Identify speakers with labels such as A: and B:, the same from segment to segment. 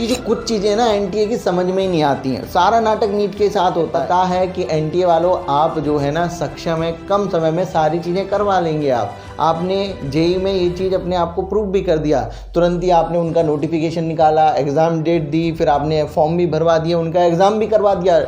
A: ये कुछ चीज़ें ना एनटीए की समझ में ही नहीं आती हैं। सारा नाटक नीट के साथ होता है कि एनटीए वालों आप जो है ना सक्षम है, कम समय में सारी चीज़ें करवा लेंगे। आपने जेई में ये चीज़ अपने आप को प्रूव भी कर दिया। तुरंत ही आपने उनका नोटिफिकेशन निकाला, एग्ज़ाम डेट दी, फिर आपने फॉर्म भी भरवा दिया, उनका एग्ज़ाम भी करवा दिया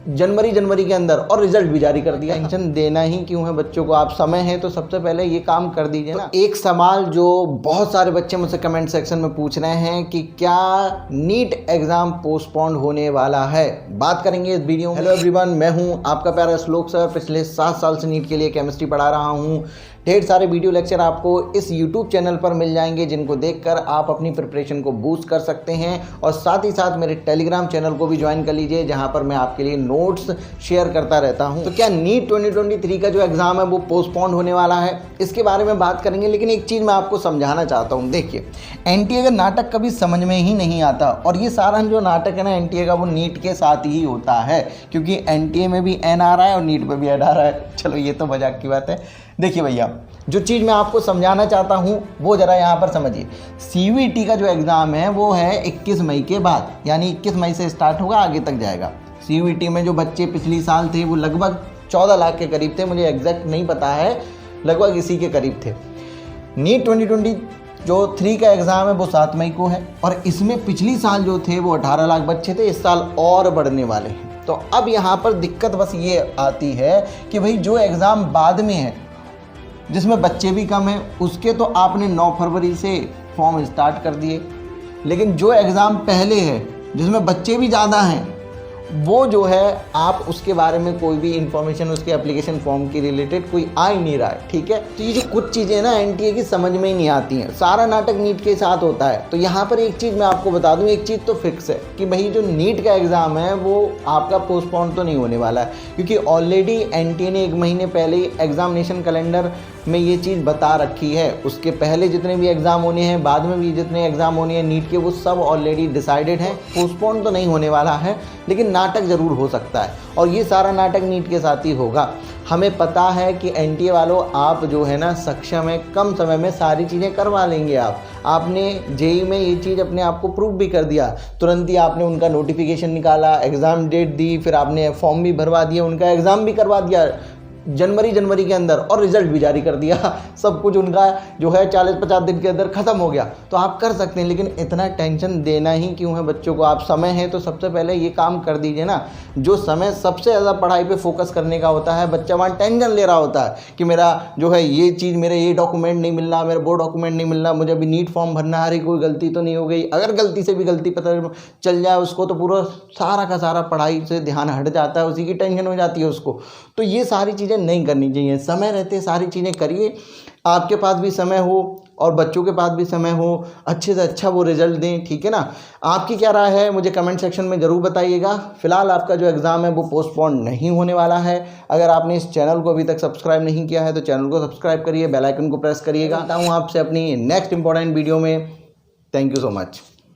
A: जनवरी के अंदर, और रिजल्ट भी जारी कर दिया। टेंशन देना ही क्यों है बच्चों को, आप समय है तो सबसे पहले ये काम कर दीजिए ना। एक सवाल जो बहुत सारे बच्चे मुझसे कमेंट सेक्शन में पूछ रहे हैं कि क्या नीट एग्जाम पोस्टपोन्ड होने वाला है, बात करेंगे इस वीडियो में। हेलो एवरीवन, मैं हूं आपका प्यारा श्लोक सर। पिछले 7 साल से नीट के लिए केमिस्ट्री पढ़ा रहा हूं। ढेर सारे वीडियो लेक्चर आपको इस YouTube चैनल पर मिल जाएंगे, जिनको देखकर आप अपनी प्रिपरेशन को बूस्ट कर सकते हैं। और साथ ही साथ मेरे टेलीग्राम चैनल को भी ज्वाइन कर लीजिए, जहां पर मैं आपके लिए नोट्स शेयर करता रहता हूं। तो क्या नीट 2023 का जो एग्ज़ाम है वो पोस्टपोन्ड होने वाला है, इसके बारे में बात करेंगे। लेकिन एक चीज़ मैं आपको समझाना चाहता हूँ। देखिए, एनटीए का नाटक कभी समझ में ही नहीं आता, और ये सारा जो नाटक है ना एनटीए का, वो नीट के साथ ही होता है, क्योंकि एनटीए में भी एन आ रहा है और नीट में भी एन आ रहा है। चलो ये तो मजाक की बात है। देखिए भैया, जो चीज़ मैं आपको समझाना चाहता हूँ वो ज़रा यहाँ पर समझिए। सीवीटी का जो एग्ज़ाम है वो है 21 मई के बाद, यानी 21 मई से स्टार्ट होगा, आगे तक जाएगा। सीवीटी में जो बच्चे पिछली साल थे वो लगभग 14 लाख के करीब थे, मुझे एग्जैक्ट नहीं पता है, लगभग इसी के करीब थे। नीट 2023 का एग्ज़ाम है वो 7 मई को है, और इसमें पिछली साल जो थे वो 18 लाख बच्चे थे, इस साल और बढ़ने वाले हैं। तो अब यहाँ पर दिक्कत बस ये आती है कि भाई जो एग्ज़ाम बाद में है, जिसमें बच्चे भी कम हैं, उसके तो आपने 9 फरवरी से फॉर्म स्टार्ट कर दिए। लेकिन जो एग्ज़ाम पहले है, जिसमें बच्चे भी ज़्यादा हैं, वो जो है आप उसके बारे में कोई भी इंफॉर्मेशन उसके एप्लीकेशन फॉर्म की रिलेटेड कोई आ ही नहीं रहा है। ठीक है, तो ये जो कुछ चीज़ें ना एनटीए की समझ में ही नहीं आती हैं। सारा नाटक नीट के साथ होता है। तो यहाँ पर एक चीज़ मैं आपको बता दूँ, एक चीज़ तो फिक्स है कि भाई जो नीट का एग्ज़ाम है वो आपका पोस्टपोन तो नहीं होने वाला है, क्योंकि ऑलरेडी एनटीए ने 1 महीने पहले ही एग्जामिनेशन कैलेंडर में ये चीज़ बता रखी है। उसके पहले जितने भी एग्ज़ाम होने हैं, बाद में भी जितने एग्ज़ाम होने हैं नीट के, वो सब ऑलरेडी डिसाइडेड हैं। पोस्टपोन तो नहीं होने वाला है, लेकिन नाटक ज़रूर हो सकता है, और ये सारा नाटक नीट के साथ ही होगा। हमें पता है कि एनटीए वालों आप जो है ना सक्षम है, कम समय में सारी चीज़ें करवा लेंगे। आपने जेई में ये चीज़ अपने आप को प्रूव भी कर दिया। तुरंत ही आपने उनका नोटिफिकेशन निकाला, एग्ज़ाम डेट दी, फिर आपने फॉर्म भी भरवा दिया, उनका एग्ज़ाम भी करवा दिया जनवरी के अंदर, और रिजल्ट भी जारी कर दिया। सब कुछ उनका जो है 40-50 दिन के अंदर ख़त्म हो गया। तो आप कर सकते हैं, लेकिन इतना टेंशन देना ही क्यों है बच्चों को। आप समय है तो सबसे पहले ये काम कर दीजिए ना। जो समय सबसे ज़्यादा पढ़ाई पे फोकस करने का होता है, बच्चा वहाँ टेंशन ले रहा होता है कि मेरा जो है ये चीज़, मेरे ये डॉक्यूमेंट नहीं मिल रहा, मेरा वो डॉक्यूमेंट नहीं मिल रहा, मुझे अभी नीट फॉर्म भरना है, कोई गलती तो नहीं हो गई। अगर गलती से भी गलती पता चल जाए उसको, तो पूरा सारा का सारा पढ़ाई से ध्यान हट जाता है, उसी की टेंशन हो जाती है उसको। तो ये सारी चीज़ें नहीं करनी चाहिए। समय रहते सारी चीज़ें करिए, आपके पास भी समय हो और बच्चों के पास भी समय हो, अच्छे से अच्छा वो रिजल्ट दें। ठीक है ना। आपकी क्या राय है मुझे कमेंट सेक्शन में ज़रूर बताइएगा। फिलहाल आपका जो एग्ज़ाम है वो पोस्टपोन नहीं होने वाला है। अगर आपने इस चैनल को अभी तक सब्सक्राइब नहीं किया है तो चैनल को सब्सक्राइब करिए, बेल आइकन को प्रेस करिएगा। आता हूँ आपसे अपनी नेक्स्ट इंपॉर्टेंट वीडियो में। Thank you so much.